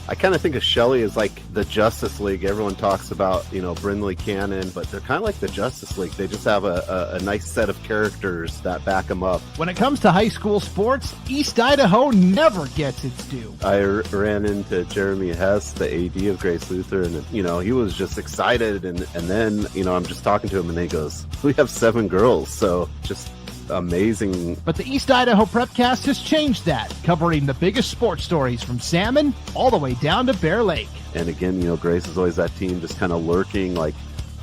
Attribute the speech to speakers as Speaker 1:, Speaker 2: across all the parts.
Speaker 1: I kind of think of Shelley as like the Justice League. Everyone talks about, Brindley Cannon, but they're kind of like the Justice League. They just have a nice set of characters that back them up.
Speaker 2: When it comes to high school sports, East Idaho never gets its due.
Speaker 1: I ran into Jeremy Hess, the AD of Grace Luther, and, he was just excited. And then, I'm just talking to him and he goes, we have 7 girls. So just amazing.
Speaker 2: But the East Idaho Prepcast has changed that, covering the biggest sports stories from Salmon all the way down to Bear Lake.
Speaker 1: And again, Grace is always that team just kind of lurking, like,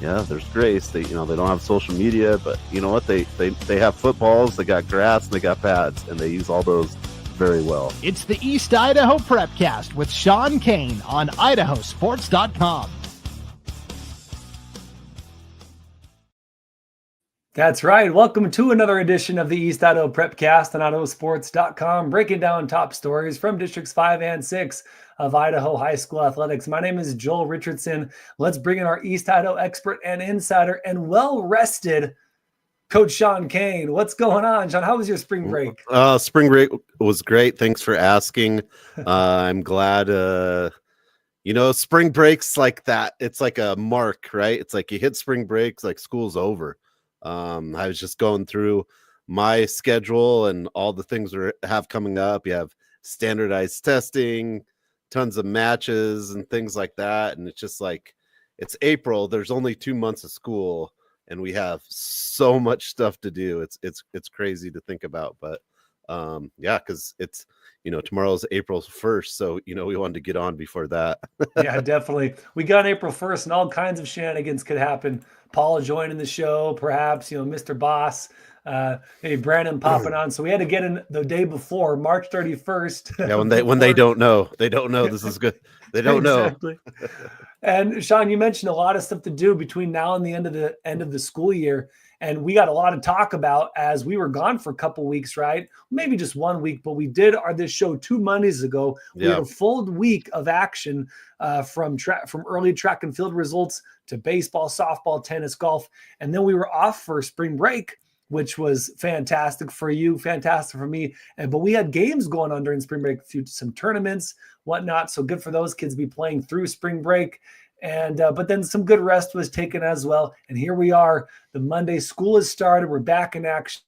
Speaker 1: yeah, there's Grace. They, they don't have social media, but you know what? They have footballs, they got grass, and they got pads, and they use all those very well.
Speaker 2: It's the East Idaho Prepcast with Sean Kane on IdahoSports.com.
Speaker 3: That's right. Welcome to another edition of the East Idaho Prepcast on IdahoSports.com, breaking down top stories from Districts 5 and 6 of Idaho high school athletics. My name is Joel Richardson. Let's bring in our East Idaho expert and insider and well-rested Coach Sean Kane. What's going on, Sean? How was your spring break?
Speaker 1: Spring break was great. Thanks for asking. I'm glad. Spring breaks like that. It's like a mark, right? It's like you hit spring breaks, like school's over. I was just going through my schedule and all the things we have coming up. You have standardized testing, tons of matches and things like that. And it's just like, it's April. There's only 2 months of school and we have so much stuff to do. It's crazy to think about, but because it's, tomorrow's April 1st. So, we wanted to get on before that.
Speaker 3: Yeah, definitely. We got April 1st and all kinds of shenanigans could happen. Paula joining the show, perhaps, Mr. Boss, maybe Brandon popping on. So we had to get in the day before, March 31st.
Speaker 1: Yeah, when they don't know this is good. They don't
Speaker 3: exactly. know. And Sean, you mentioned a lot of stuff to do between now and the end of the school year. And we got a lot to talk about as we were gone for a couple weeks, right? Maybe just 1 week, but we did this show 2 Mondays ago. We had a full week of action from early track and field results to baseball, softball, tennis, golf. And then we were off for spring break, which was fantastic for you, fantastic for me. But we had games going on during spring break, some tournaments, whatnot. So good for those kids to be playing through spring break. And but then some good rest was taken as well. And here we are. The Monday school has started. We're back in action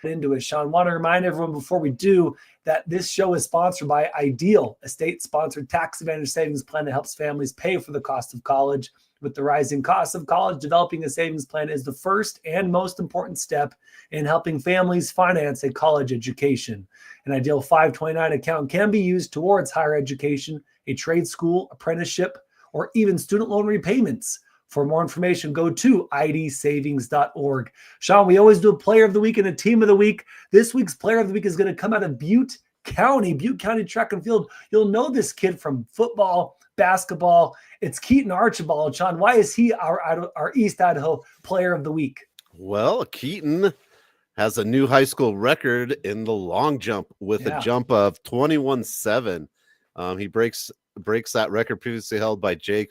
Speaker 3: into it. Sean, want to remind everyone before we do that this show is sponsored by Ideal, a state-sponsored tax advantage savings plan that helps families pay for the cost of college. With the rising cost of college, developing a savings plan is the first and most important step in helping families finance a college education. An Ideal 529 account can be used towards higher education, a trade school, apprenticeship, or even student loan repayments. For more information, go to idsavings.org. Sean, we always do a player of the week and a team of the week. This week's player of the week is going to come out of Butte County track and field. You'll know this kid from football, basketball. It's Keaton Archibald. Sean, why is he our East Idaho player of the week?
Speaker 1: Well, Keaton has a new high school record in the long jump with a jump of 21.7. He breaks that record previously held by Jake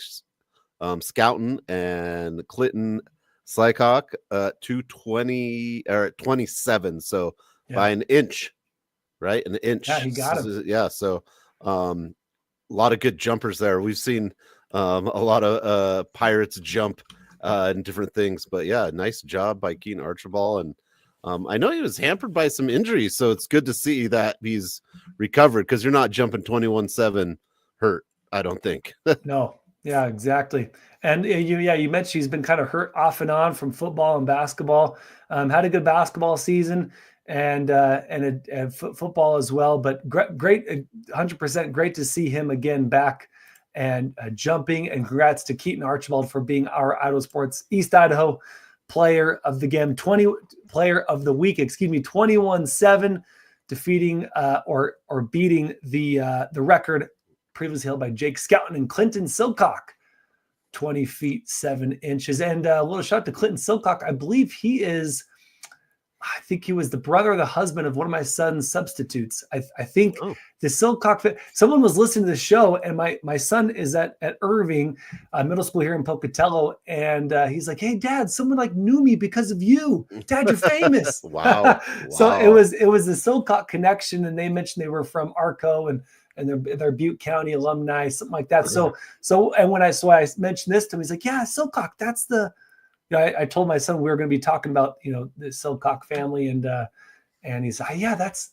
Speaker 1: Scouten and Clinton Slycock, 220 or 27. So by an inch, right? An inch.
Speaker 3: Yeah, he got him.
Speaker 1: Yeah. So a lot of good jumpers there. We've seen a lot of Pirates jump and different things, but yeah, nice job by Keaton Archibald. And I know he was hampered by some injuries, so it's good to see that he's recovered because you're not jumping 21.7 hurt, I don't think.
Speaker 3: No. Yeah, exactly. And you mentioned he's been kind of hurt off and on from football and basketball. Had a good basketball season and football as well. But great, 100% great to see him again back and jumping. And congrats to Keaton Archibald for being our Idaho Sports East Idaho player of the game, player of the week. 21-7, defeating or beating the record previously held by Jake Scouten and Clinton Silcock, 20 feet 7 inches. And a little shout out to Clinton Silcock. I believe he is I think he was the brother or the husband of one of my son's substitutes. I think
Speaker 1: Oh,
Speaker 3: the Silcock. Someone was listening to the show, and my son is at Irving Middle School here in Pocatello, and he's like, "Hey, Dad, someone like knew me because of you. Dad, you're famous."
Speaker 1: wow.
Speaker 3: So
Speaker 1: Wow.
Speaker 3: it was the Silcock connection, and they mentioned they were from Arco and they're Butte County alumni, something like that. So and when I mentioned this to him, he's like, "Yeah, Silcock, that's the." I told my son we were going to be talking about, the Silcock family, and he's like, yeah, that's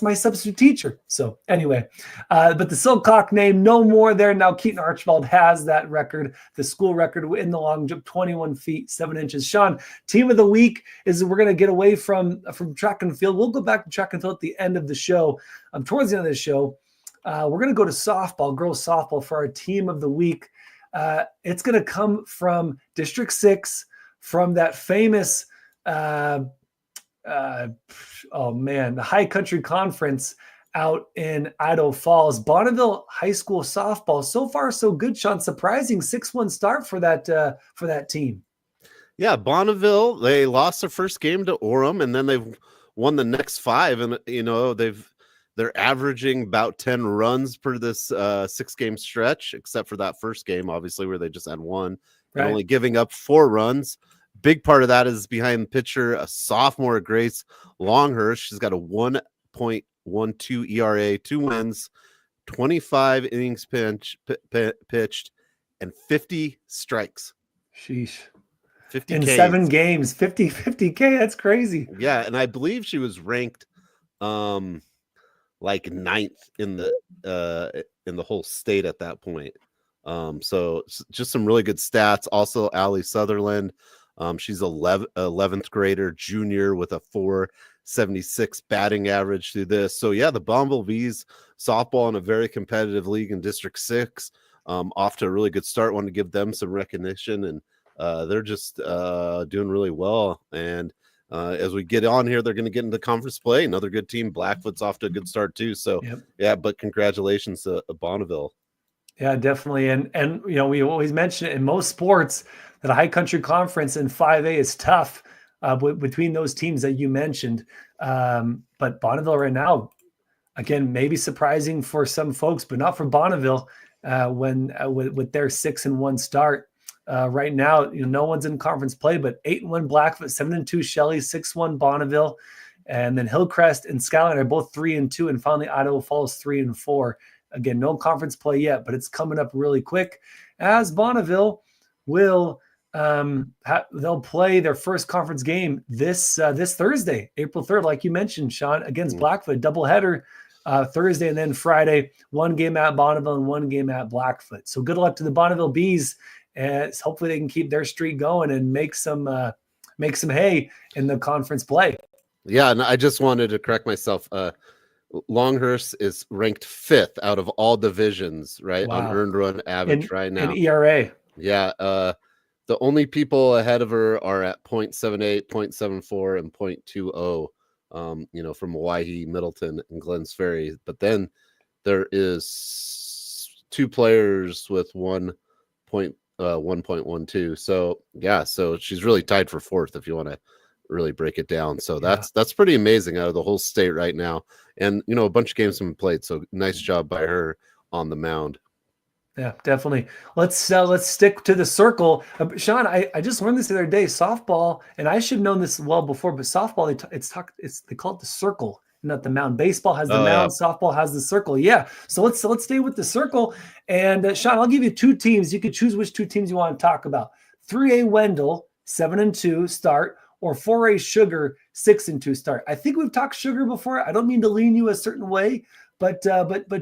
Speaker 3: my substitute teacher. So anyway, but the Silcock name, no more there. Now Keaton Archibald has that record, the school record in the long jump, 21 feet, 7 inches. Sean, team of the week is we're going to get away from track and field. We'll go back to track and field at the end of the show. Towards the end of the show, we're going to go to softball, girls softball for our team of the week. It's going to come from District 6, from that famous, the High Country Conference out in Idaho Falls. Bonneville High School softball. So far, so good, Sean. Surprising 6-1 start for that team.
Speaker 1: Yeah, Bonneville, they lost their first game to Orem, and then they've won the next 5, and they're averaging about 10 runs per this 6-game stretch, except for that first game, obviously, where they just had 1, and only giving up 4 runs. Big part of that is behind pitcher, a sophomore, Grace Longhurst. She's got a 1.12 ERA, 2 wins, 25 innings pitched, and 50 strikes.
Speaker 3: Sheesh.
Speaker 1: 50
Speaker 3: in
Speaker 1: Ks.
Speaker 3: 7 games, 50K. That's crazy.
Speaker 1: Yeah, and I believe she was ranked like 9th in the whole state at that point. So just some really good stats. Also, Allie Sutherland, she's 11th grader, junior, with a 476 batting average through this. So yeah, the Bonneville Bees softball in a very competitive league in District 6, off to a really good start. Want to give them some recognition, and they're just doing really well. And as we get on here, they're going to get into conference play. Another good team. Blackfoot's off to a good start too. So yeah, but congratulations to Bonneville.
Speaker 3: Yeah, definitely. And we always mention it in most sports that a high country conference in 5A is tough between those teams that you mentioned. But Bonneville right now, again, maybe surprising for some folks, but not for Bonneville with their 6-1 start. Right now, no one's in conference play, but 8-1 Blackfoot, 7-2 Shelley, 6-1 Bonneville, and then Hillcrest and Skyline are both 3-2, and finally Idaho Falls 3-4. Again, no conference play yet, but it's coming up really quick. As Bonneville will they'll play their first conference game this Thursday, April 3rd, like you mentioned, Sean, against Blackfoot, doubleheader Thursday and then Friday, 1 game at Bonneville and 1 game at Blackfoot. So good luck to the Bonneville Bees. And hopefully they can keep their streak going and make some hay in the conference play.
Speaker 1: Yeah, and I just wanted to correct myself. Longhurst is ranked 5th out of all divisions, right? Wow. On earned run average right now.
Speaker 3: In ERA.
Speaker 1: Yeah. The only people ahead of her are at 0.78, 0.74, and 0.20, from Hawaii, Middleton, and Glens Ferry. But then there is 2 players with 1.12. So yeah, so she's really tied for 4th if you want to really break it down. So that's pretty amazing out of the whole state right now. And a bunch of games have been played. So nice job by her on the mound.
Speaker 3: Yeah, definitely. Let's stick to the circle. Sean, I just learned this the other day. Softball, and I should have known this well before, but softball they call it the circle, not the mound. Baseball has the mound. Yeah. Softball has the circle. Yeah. So let's stay with the circle. And Sean, I'll give you 2 teams. You can choose which 2 teams you want to talk about. 3A Wendell, 7-2 start, or 4A Sugar, 6-2 start. I think we've talked Sugar before. I don't mean to lean you a certain way, but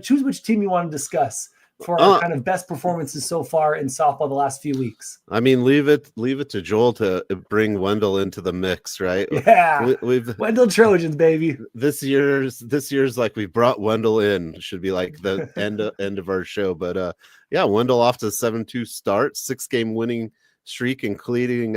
Speaker 3: choose which team you want to discuss for our kind of best performances so far in softball the last few weeks.
Speaker 1: I mean, leave it to Joel to bring Wendell into the mix, right?
Speaker 3: Yeah, we've Wendell Trojans, baby.
Speaker 1: This year's like we brought Wendell in. Should be like the end of our show, but yeah, Wendell off to a 7-2 start, 6-game winning streak, including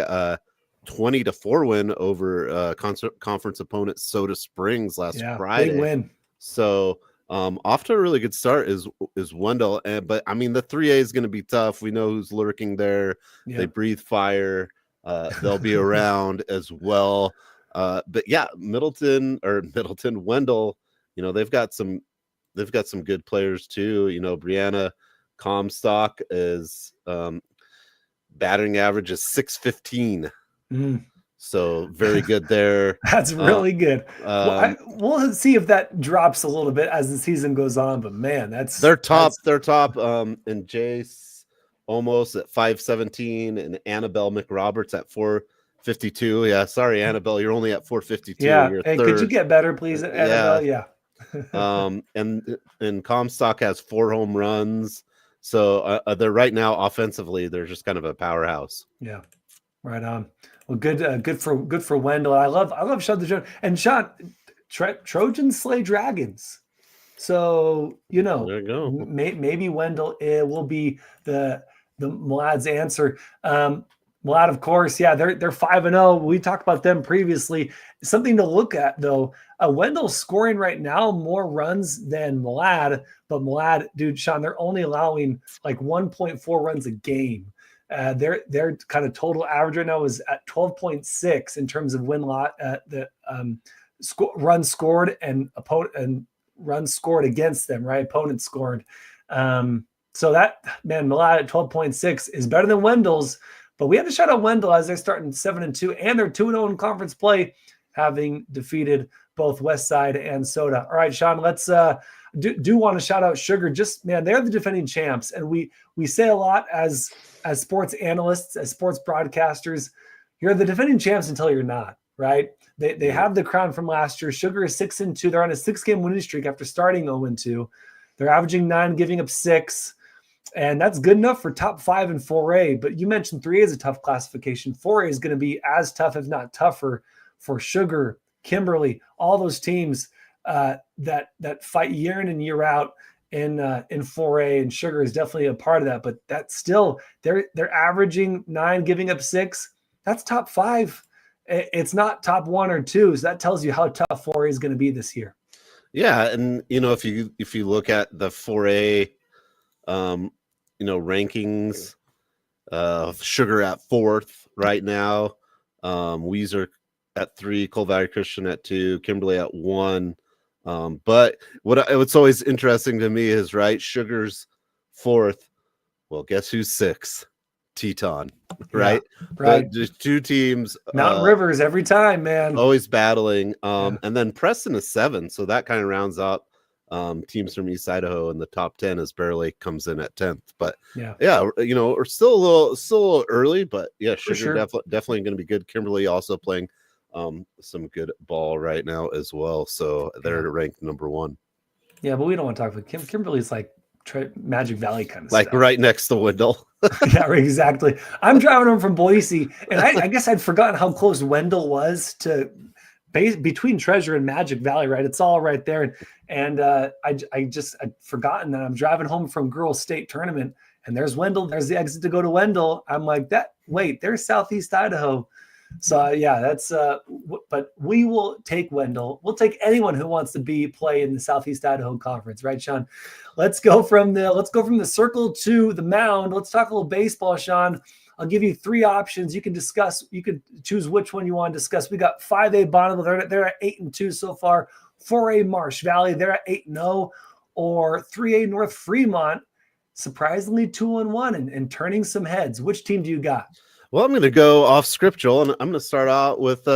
Speaker 1: 20-4 win over conference opponent Soda Springs last Friday.
Speaker 3: Big win.
Speaker 1: So. Off to a really good start is Wendell, but I mean the 3A is going to be tough. We know who's lurking there. Yeah. They breathe fire. They'll be around as well. But yeah, Wendell, they've got some good players too. Brianna Comstock is batting average is .615. So very good there.
Speaker 3: That's really good. We'll see if that drops a little bit as the season goes on, but man,
Speaker 1: they're top. And Jace almost at 517 and Annabelle McRoberts at 452. Yeah, sorry, Annabelle, you're only at 452.
Speaker 3: Yeah. Hey, could you get better, please, Annabelle? Yeah.
Speaker 1: And Comstock has 4 home runs. So they're right now offensively, they're just kind of a powerhouse.
Speaker 3: Yeah. Right on. Well, good for Wendell. I love Sean the Trojan. And Sean, Trojans slay dragons. So, there
Speaker 1: you go.
Speaker 3: Maybe Wendell will be the Mlad's answer. Mlad, of course, yeah, they're 5-0. We talked about them previously. Something to look at, though. Wendell's scoring right now more runs than Mlad, but Mlad, dude, Sean, they're only allowing like 1.4 runs a game. Their kind of total average right now is at 12.6 in terms of win lot. Runs scored and runs scored against them, right? Opponents scored. So that, man, Mlad at 12.6 is better than Wendell's. But we have to shout out Wendell as they're starting 7-2, and they're 2-0 in conference play, having defeated both Westside and Soda. All right, Sean, let's do want to shout out Sugar. Just, man, they're the defending champs, and we say a lot as sports analysts, as sports broadcasters, you're the defending champs until you're not, right? They have the crown from last year. Sugar is 6-2. They're on a 6-game winning streak after starting 0-2. They're averaging 9, giving up 6. And that's good enough for top 5 in 4A. But you mentioned 3A is a tough classification. 4A is going to be as tough, if not tougher, for Sugar, Kimberly, all those teams that fight year in and year out in 4A. And Sugar is definitely a part of that. But that's still, they're averaging 9, giving up 6. That's top 5. It's not top 1 or 2. So that tells you how tough 4A is going to be this year.
Speaker 1: Yeah, and if you look at the 4A rankings, Sugar at 4th right now, Weezer at 3, Coal Valley Christian at 2, Kimberly at 1. But what's always interesting to me is, right, Sugar's 4th. Well, guess who's 6th? Teton, right?
Speaker 3: Yeah, right.
Speaker 1: Just 2 teams.
Speaker 3: Mountain Rivers every time, man.
Speaker 1: Always battling. And then Preston is 7, so that kind of rounds out teams from East Idaho in the top 10 as Bear Lake comes in at 10th. But we're still a little early, but yeah, Sugar definitely going to be good. Kimberly also playing some good ball right now as well, so they're ranked number 1.
Speaker 3: Yeah, but we don't want to talk about Kimberly's like Magic Valley kind of
Speaker 1: like
Speaker 3: stuff.
Speaker 1: Right next to Wendell.
Speaker 3: Yeah, exactly. I'm driving home from Boise, and I guess I'd forgotten how close Wendell was to between Treasure and Magic Valley, right? It's all right there. And I'd forgotten that I'm driving home from girls' state tournament, and there's Wendell. There's the exit to go to Wendell. I'm like, there's Southeast Idaho. So yeah, that's but we will take Wendell. We'll take anyone who wants to play in the Southeast Idaho Conference, right, Sean? Let's go from the circle to the mound. Let's talk a little baseball, Sean. I'll give you 3 options. You can discuss. You can choose which one you want to discuss. We got 5A Bonneville. They're at 8-2 so far. 4A Marsh Valley. They're at 8-0. Or 3A North Fremont, surprisingly 2-1 and turning some heads. Which team do you got?
Speaker 1: Well, I'm going to go off script, Joel, and I'm going to start out with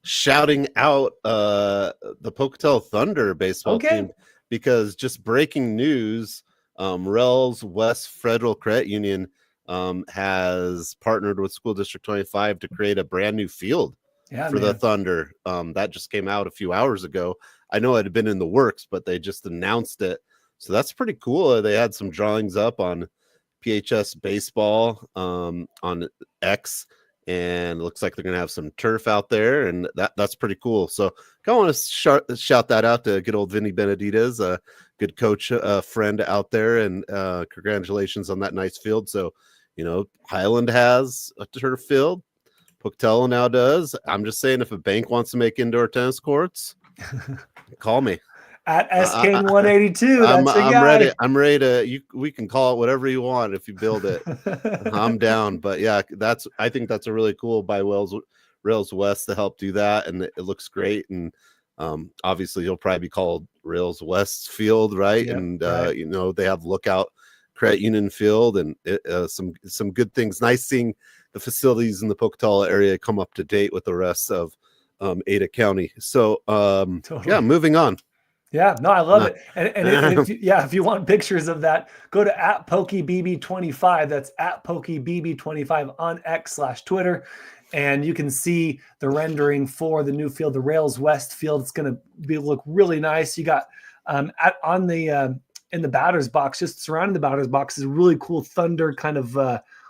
Speaker 1: shouting out the Pocatello Thunder baseball team, because just breaking news, Rel's West Federal Credit Union has partnered with School District 25 to create a brand new field for the Thunder. That just came out a few hours ago. I know it had been in the works, but they just announced it. So that's pretty cool. They had some drawings up on PHS baseball on X, and it looks like they're going to have some turf out there, and that's pretty cool. So I want to shout that out to good old Vinny Benavidez, a good coach, friend out there, and congratulations on that nice field. So, Highland has a turf field. Pocatello now does. I'm just saying, if a bank wants to make indoor tennis courts, call me.
Speaker 3: At SK 182,
Speaker 1: I'm ready. I'm ready to. We can call it whatever you want if you build it. I'm down. But yeah, I think that's a really cool by Rails West to help do that, and it looks great. And obviously, you'll probably be called Rails West Field, right?
Speaker 3: Yep,
Speaker 1: And
Speaker 3: right.
Speaker 1: they have Lookout Credit Union Field, and some good things. Nice seeing the facilities in the Pocatello area come up to date with the rest of Ada County. So
Speaker 3: Totally.
Speaker 1: moving on.
Speaker 3: Yeah, no, I love it. And if you want pictures of that, go to @PokeyBB25. That's @PokeyBB25 on X/Twitter. And you can see the rendering for the new field, the Rails West field. It's going to look really nice. You got in the batter's box, just surrounding the batter's box, is a really cool thunder kind of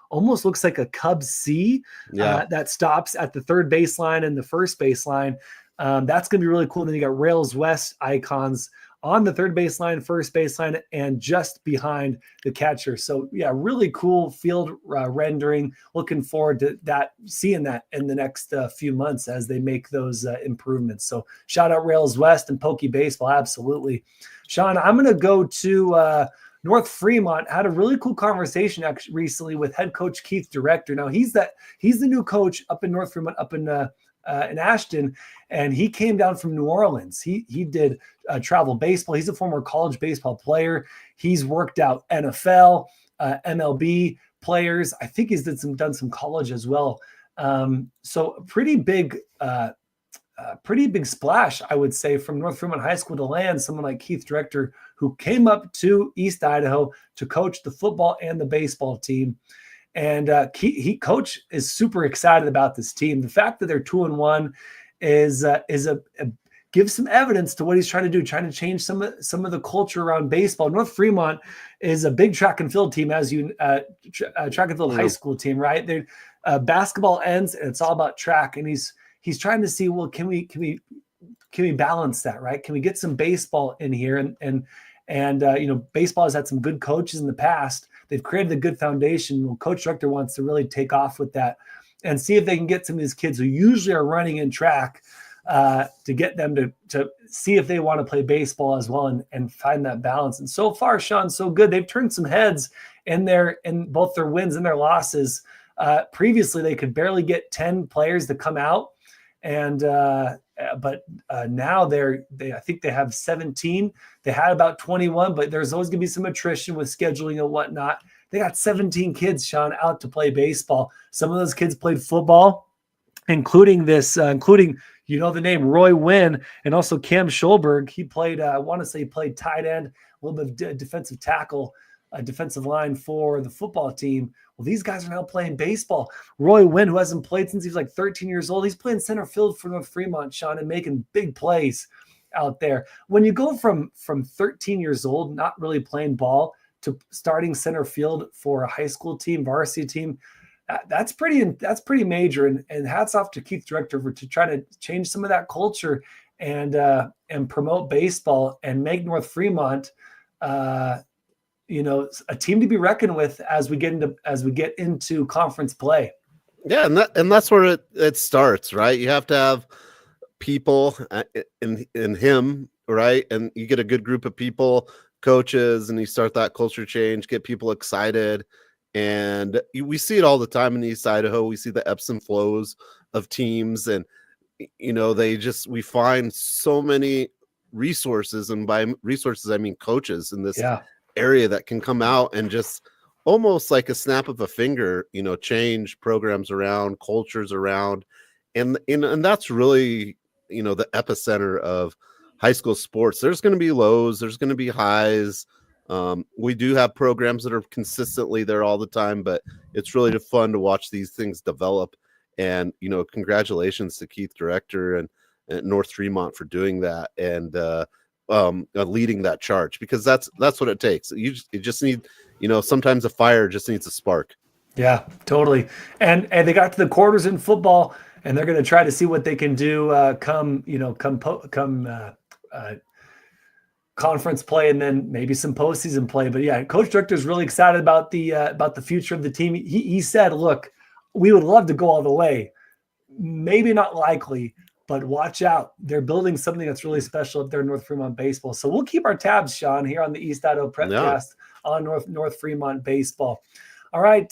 Speaker 3: almost looks like a Cubs C that stops at the third baseline and the first baseline. That's going to be really cool. Then you got Rails West icons on the third baseline, first baseline, and just behind the catcher. So yeah, really cool field rendering. Looking forward to seeing that in the next few months as they make those improvements. So shout out Rails West and Pokey Baseball. Absolutely. Sean, I'm going to go to North Fremont. Had a really cool conversation actually recently with head coach Keith Director. Now he's the new coach up in North Fremont, up in Ashton, and he came down from New Orleans. He did travel baseball. He's a former college baseball player. He's worked out NFL, MLB players. I think he's done some college as well. So pretty big splash, I would say, from North Fremont High School to land someone like Keith Director, who came up to East Idaho to coach the football and the baseball team. And coach is super excited about this team. The fact that they're 2-1 is gives some evidence to what he's trying to do, trying to change some of the culture around baseball. North Fremont is a big track and field team, as track and field high school team, right? They basketball ends, and it's all about track. And he's trying to see, well, can we balance that, right? Can we get some baseball in here? And baseball has had some good coaches in the past. They've created a good foundation. Well, Coach Director wants to really take off with that and see if they can get some of these kids who usually are running in track to get them to see if they want to play baseball as well and find that balance. And so far, Sean, so good. They've turned some heads in both their wins and their losses. Previously, they could barely get 10 players to come out. But now I think they have 17. They had about 21, but there's always going to be some attrition with scheduling and whatnot. They got 17 kids, Sean, out to play baseball. Some of those kids played football, including the name Roy Wynn and also Cam Schulberg. He played, I want to say he played tight end, a little bit of defensive tackle, defensive line for the football team. Well, these guys are now playing baseball. Roy Wynn, who hasn't played since he was like 13 years old, he's playing center field for North Fremont, Sean, and making big plays out there. When you go from 13 years old, not really playing ball, to starting center field for a high school team, varsity team, that's pretty major. And hats off to Keith Director to try to change some of that culture and promote baseball and make North Fremont a team to be reckoned with as we get into conference play.
Speaker 1: Yeah, and that's where it starts, right? You have to have people in him, right? And you get a good group of people, coaches, and you start that culture change, get people excited. And we see it all the time in East Idaho. We see the ebbs and flows of teams, and we find so many resources, and by resources I mean coaches in this area that can come out and just almost like a snap of a finger, change programs around, cultures around, and that's really the epicenter of high school sports. There's going to be lows, there's going to be highs. We do have programs that are consistently there all the time, but it's really fun to watch these things develop. And congratulations to Keith Director and North Fremont for doing that and leading that charge, because that's what it takes. You just need, sometimes a fire just needs a spark.
Speaker 3: Yeah, totally. And they got to the quarters in football, and they're going to try to see what they can do come conference play, and then maybe some postseason play. But yeah, Coach Director is really excited about the future of the team. He said, "Look, we would love to go all the way. Maybe not likely, but watch out. They're building something that's really special up there in North Fremont baseball." So we'll keep our tabs, Sean, here on the East Idaho Prepcast on North Fremont baseball. All right,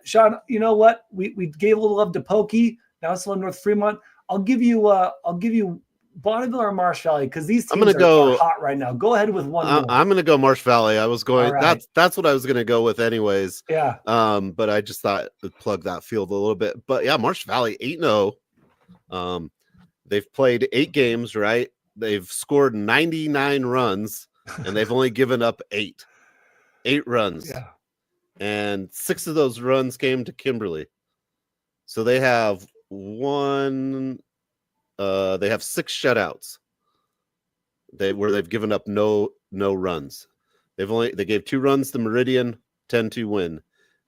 Speaker 3: Sean, you know what? We gave a little love to Pokey. Now it's North Fremont. I'll give you Bonneville or Marsh Valley, because these teams are hot right now. Go ahead with one.
Speaker 1: I'm going to go Marsh Valley. I was going.
Speaker 3: Right.
Speaker 1: That's what I was going to go with, anyways.
Speaker 3: Yeah.
Speaker 1: But I just thought I'd plug that field a little bit. But yeah, Marsh Valley 8-0. They've played 8 games. Right. They've scored 99 runs, and they've only given up 8 runs.
Speaker 3: Yeah.
Speaker 1: And 6 of those runs came to Kimberly. So they have they have 6 shutouts. They've given up no runs. They gave 2 runs to Meridian, 10-2 win.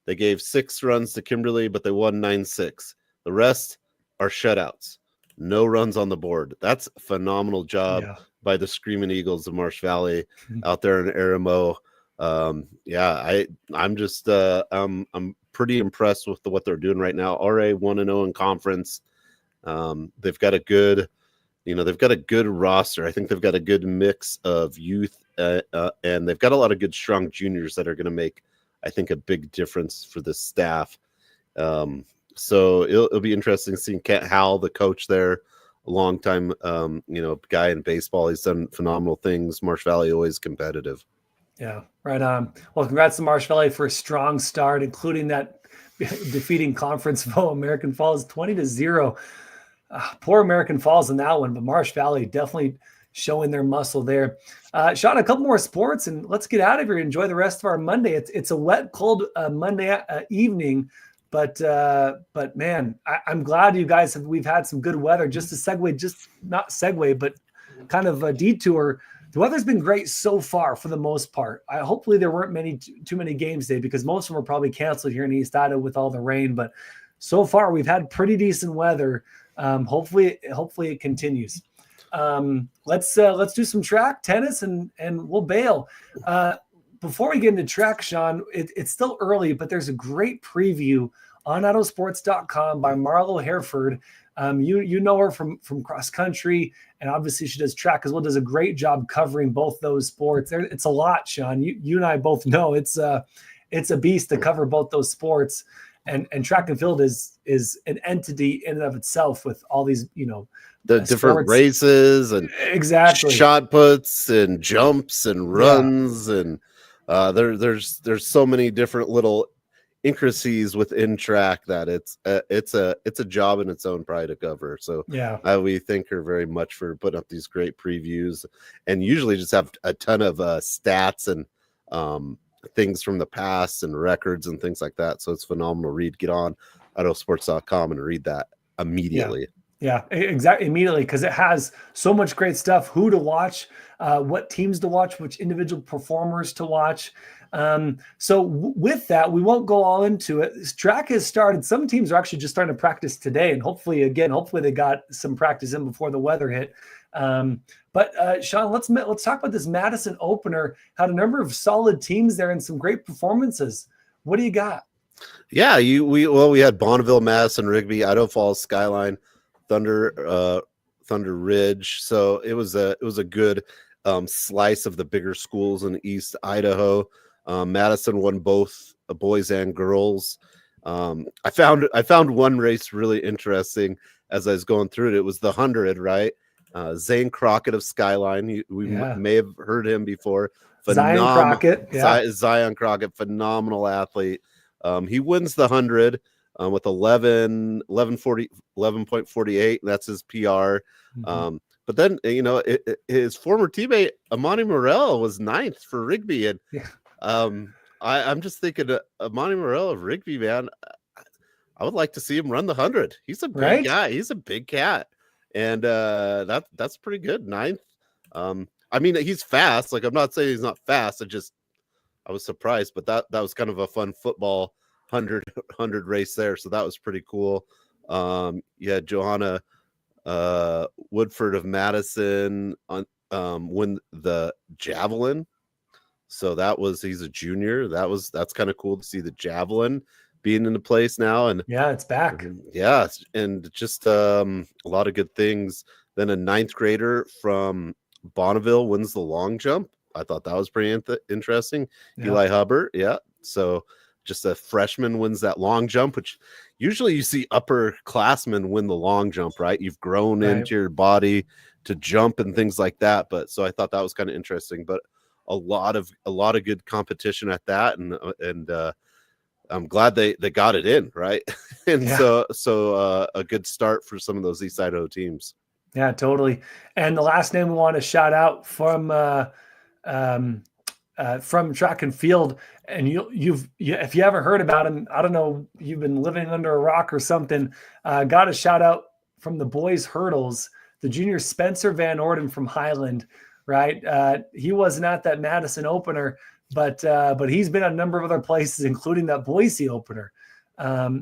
Speaker 1: They gave 6 runs to Kimberly, but they won 9-6. The rest are shutouts. No runs on the board. That's a phenomenal job by the Screaming Eagles of Marsh Valley out there in Aramo. I'm just I'm pretty impressed with what they're doing right now. RA 1-0 in conference. They've got a good roster. I think they've got a good mix of youth, and they've got a lot of good, strong juniors that are going to make, I think, a big difference for the staff. So it'll be interesting seeing Kent Howell, the coach there, a long time, guy in baseball. He's done phenomenal things. Marsh Valley always competitive.
Speaker 3: Yeah, right on. Well, congrats to Marsh Valley for a strong start, including that defeating conference foe American Falls 20-0. Poor American Falls in that one, but Marsh Valley definitely showing their muscle there. Sean, a couple more sports, and let's get out of here. Enjoy the rest of our Monday. It's a wet, cold Monday evening, but man, I'm glad you guys we've had some good weather. Just to segue, but kind of a detour. The weather's been great so far for the most part. Hopefully there weren't too many games today, because most of them were probably canceled here in East Idaho with all the rain. But so far we've had pretty decent weather. Hopefully it continues. Let's do some track, tennis, and we'll bail. Before we get into track, Sean, it's still early, but there's a great preview on IdahoSports.com by Marlo Hereford. You know her from cross country, and obviously she does track as well. Does a great job covering both those sports. It's a lot, Sean. You and I both know it's a beast to cover both those sports. And track and field is an entity in and of itself, with all these,
Speaker 1: the different sports. Races and
Speaker 3: exactly
Speaker 1: shot puts and jumps and runs. And there's so many different little intricacies within track that it's a job in its own, probably, to cover. So we thank her very much for putting up these great previews, and usually just have a ton of stats and things from the past and records and things like that. So it's phenomenal read. Get on IdahoSports.com and read that immediately.
Speaker 3: Yeah, exactly. Immediately, because it has so much great stuff, who to watch, what teams to watch, which individual performers to watch. So with that, we won't go all into it. This track has started. Some teams are actually just starting to practice today, and hopefully they got some practice in before the weather hit. But Sean, let's talk about this Madison opener. Had a number of solid teams there and some great performances. What do you got?
Speaker 1: Yeah, we had Bonneville, Madison, Rigby, Idaho Falls, Skyline, Thunder Ridge. So it was a good slice of the bigger schools in East Idaho. Madison won both boys and girls. I found one race really interesting as I was going through it. It was the 100, right? Zane Crockett of Skyline. We may have heard him before.
Speaker 3: Zion Crockett. Yeah.
Speaker 1: Zion Crockett, phenomenal athlete. He wins the 100 with 11.48. That's his PR.
Speaker 3: Mm-hmm.
Speaker 1: But then, his former teammate, Amani Morel, was 9th for Rigby. And I'm just thinking, Amani Morel of Rigby, man, I would like to see him run the 100. He's a big guy. He's a big cat. And that's pretty good. 9th. I mean, he's fast. Like, I'm not saying he's not fast. I was surprised, but that was kind of a fun football 100 race there. So that was pretty cool. Johanna Woodford of Madison win the javelin. So he's a junior. That's kind of cool to see the javelin being into place now. And
Speaker 3: it's back.
Speaker 1: And just a lot of good things. Then a 9th grader from Bonneville wins the long jump. I thought that was pretty interesting. Eli Hubbard. Yeah. So just a freshman wins that long jump, which usually you see upperclassmen win the long jump, right? You've grown into your body to jump and things like that. But so I thought that was kind of interesting, but a lot of good competition at that. And I'm glad they got it in, right? And so a good start for some of those East Idaho teams.
Speaker 3: Yeah, totally. And the last name we want to shout out from track and field, and if you haven't heard about him, I don't know, you've been living under a rock or something. Got a shout out from the boys hurdles, the junior Spencer Van Orden from Highland, right? He wasn't at that Madison opener, but he's been at a number of other places, including that Boise opener.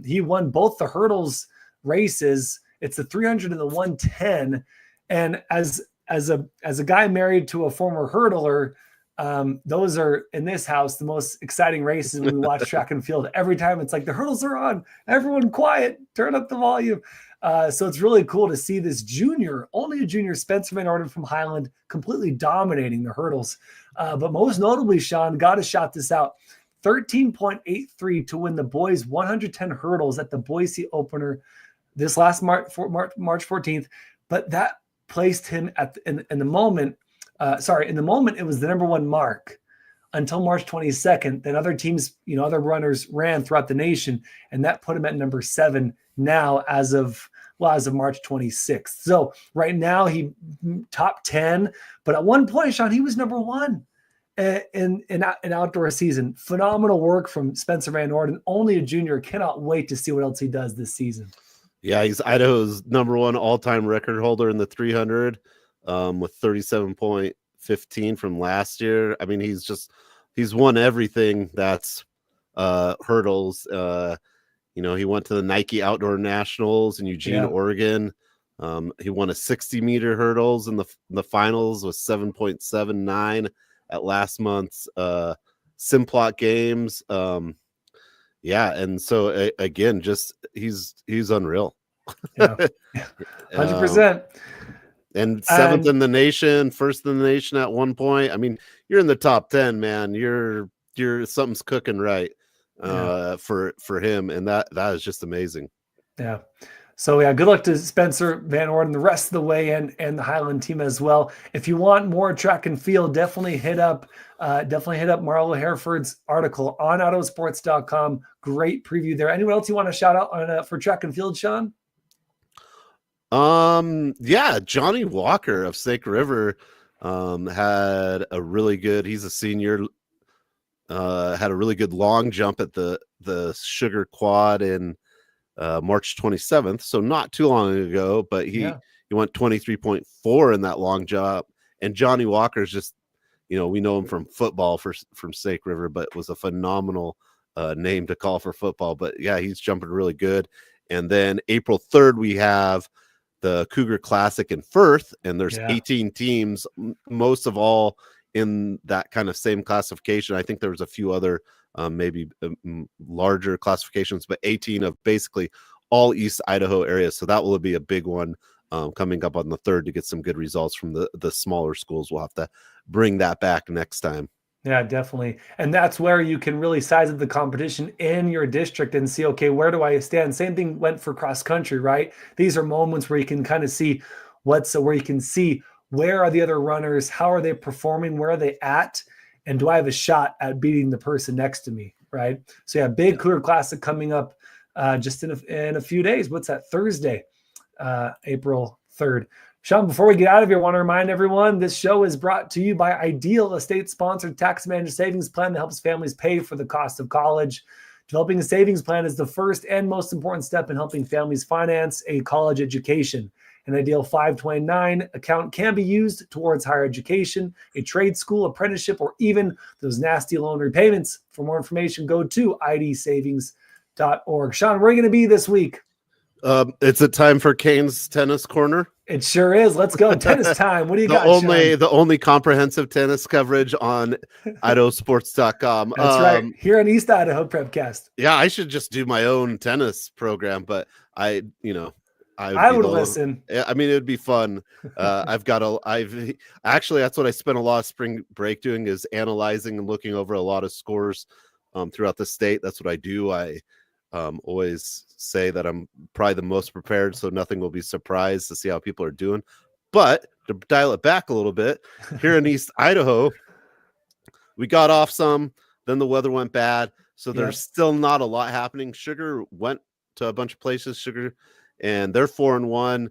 Speaker 3: He won both the hurdles races. It's the 300 and the 110. And as a guy married to a former hurdler, those are in this house the most exciting races when we watch track and field. Every time it's like the hurdles are on, everyone quiet, turn up the volume. So it's really cool to see this only a junior, Spencer Van Orden from Highland, completely dominating the hurdles. But most notably, Sean, got to shout this out, 13.83 to win the boys 110 hurdles at the Boise opener this last March 14th. But that placed him in the moment, it was the number one mark until March 22nd. Then other teams, other runners ran throughout the nation, and that put him at number 7 now as of March 26th. So right now he top 10, but at one point, Sean, he was number 1 in outdoor season. Phenomenal work from Spencer Van Orden, only a junior. Cannot wait to see what else he does this season.
Speaker 1: Yeah, he's Idaho's number 1 all-time record holder in the 300 with 37.15 from last year. I mean, he's won everything that's hurdles. He went to the Nike Outdoor Nationals in Eugene, Oregon. He won a 60-meter hurdles in the finals with 7.79 at last month's Simplot Games. And so again, just he's unreal.
Speaker 3: 100%.
Speaker 1: And 7th in the nation, 1st in the nation at one point. I mean, you're in the top 10, man. You're something's cooking right for him, and that is just amazing.
Speaker 3: Yeah. So good luck to Spencer Van Orden the rest of the way, and the Highland team as well. If you want more track and field, definitely hit up Marlo Hereford's article on IdahoSports.com. Great preview there. Anyone else you want to shout out on for track and field, Sean?
Speaker 1: Johnny Walker of Snake River had a really good. He's a senior. Had a really good long jump at the Sugar Quad in March 27th, so not too long ago, but he went 23.4 in that long jump. And Johnny Walker's just, we know him from football from Snake River, but was a phenomenal name to call for football. But yeah, he's jumping really good. And then April 3rd, we have the Cougar Classic in Firth, and there's 18 teams, most of all in that kind of same classification. I think there was a few other maybe larger classifications, but 18 of basically all East Idaho areas. So that will be a big one coming up on the 3rd to get some good results from the smaller schools. We'll have to bring that back next time.
Speaker 3: Yeah, definitely. And that's where you can really size up the competition in your district and see, okay, where do I stand? Same thing went for cross country, right? These are moments where you can kind of see where you can see where are the other runners, how are they performing, where are they at, and do I have a shot at beating the person next to me, right? So big Cougar Classic coming up just in a few days. What's that? Thursday, April 3rd. Sean, before we get out of here, I want to remind everyone this show is brought to you by Ideal, a state-sponsored tax-managed savings plan that helps families pay for the cost of college. Developing a savings plan is the first and most important step in helping families finance a college education. An Ideal 529 account can be used towards higher education, a trade school, apprenticeship, or even those nasty loan repayments. For more information, go to idsavings.org. Sean, where are you going to be this week?
Speaker 1: It's a time for Kane's Tennis Corner.
Speaker 3: It sure is. Let's go. Tennis time. What do you got, Sean?
Speaker 1: The only comprehensive tennis coverage on IdahoSports.com.
Speaker 3: That's right. Here on East Idaho Prepcast.
Speaker 1: Yeah, I should just do my own tennis program, but I would
Speaker 3: listen.
Speaker 1: I mean, it would be fun. I've actually, that's what I spent a lot of spring break doing, is analyzing and looking over a lot of scores throughout the state. That's what I do. I always say that I'm probably the most prepared, so nothing will be surprised to see how people are doing. But to dial it back a little bit, here in East Idaho, we got off some, then the weather went bad. So there's still not a lot happening. Sugar went to a bunch of places, and they're 4-1.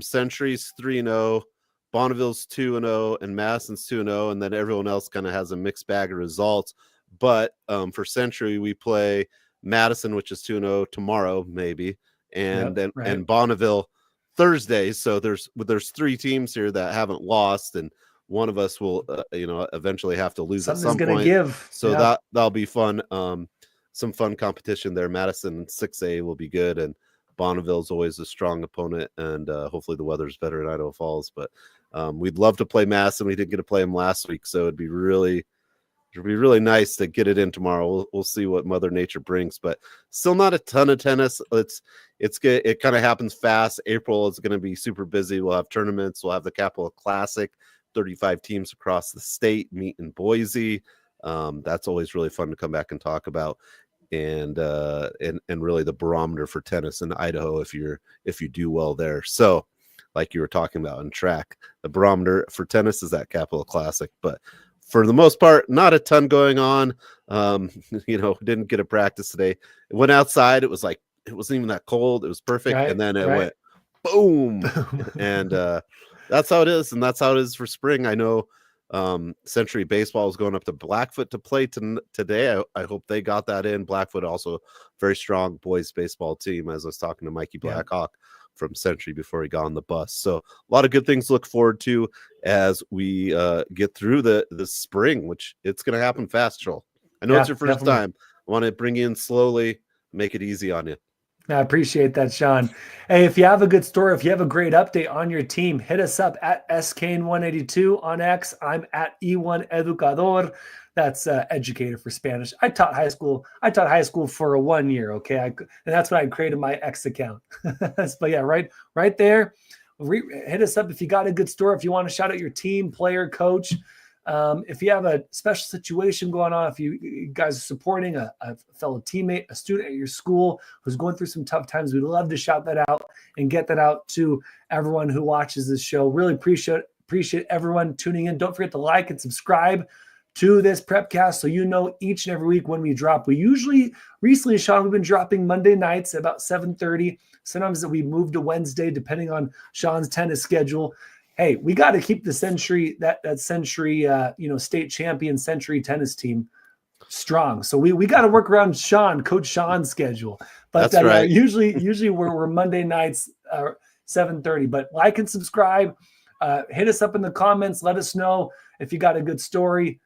Speaker 1: Century's 3-0. Bonneville's 2-0, and Madison's 2-0, and then everyone else kind of has a mixed bag of results. But for Century, we play Madison, which is 2-0 tomorrow, maybe, and Bonneville Thursday. So there's 3 teams here that haven't lost, and one of us will eventually have to lose at some point.
Speaker 3: Give.
Speaker 1: So that'll be fun. Some fun competition there. Madison 6A will be good, and Bonneville's always a strong opponent, and hopefully the weather's better in Idaho Falls. But we'd love to play Madison. We didn't get to play them last week, so it'd be really nice to get it in tomorrow. We'll see what Mother Nature brings, but still not a ton of tennis. It kind of happens fast. April is going to be super busy. We'll have tournaments. We'll have the Capital Classic. 35 teams across the state meet in Boise. That's always really fun to come back and talk about. And really the barometer for tennis in Idaho if you do well there. So like you were talking about in track, the barometer for tennis is that Capital Classic, but for the most part, not a ton going on. Didn't get a practice today. It went outside. It wasn't even that cold. It was perfect. And then it went boom. And that's how it is. And that's how it is for spring. I know Century Baseball is going up to Blackfoot to play today. I hope they got that in. Blackfoot also very strong boys baseball team, as I was talking to Mikey Blackhawk from Century before he got on the bus. So a lot of good things to look forward to as we get through the spring, which it's going to happen fast, Joel. I know it's your first time. I want to bring you in slowly, make it easy on you.
Speaker 3: I appreciate that, Sean. Hey, if you have a good story, if you have a great update on your team, hit us up at SKN182 on X. I'm at E1 Educador. That's educator for Spanish. I taught high school for 1 year. Okay. And that's when I created my X account. But yeah, right there. Hit us up if you got a good story. If you want to shout out your team, player, coach. If you have a special situation going on, if you guys are supporting a fellow teammate, a student at your school who's going through some tough times, we'd love to shout that out and get that out to everyone who watches this show. Really appreciate everyone tuning in. Don't forget to like and subscribe to this Prepcast so you know each and every week when we drop. Recently, Sean, we've been dropping Monday nights at about 7:30. Sometimes we move to Wednesday depending on Sean's tennis schedule. Hey, we got to keep the Century, that Century, state champion Century tennis team strong. So we got to work around Coach Sean's schedule. But
Speaker 1: that's right.
Speaker 3: Usually we're Monday nights, 7:30. But like and subscribe. Hit us up in the comments. Let us know if you got a good story.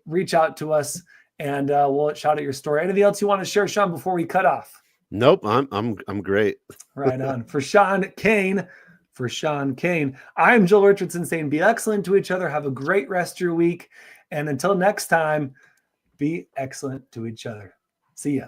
Speaker 3: Reach out to us, and we'll shout out your story. Anything else you want to share, Sean, before we cut off?
Speaker 1: Nope, I'm great.
Speaker 3: Right on. For Sean Kane, I'm Joel Richardson saying be excellent to each other. Have a great rest of your week. And until next time, be excellent to each other. See ya.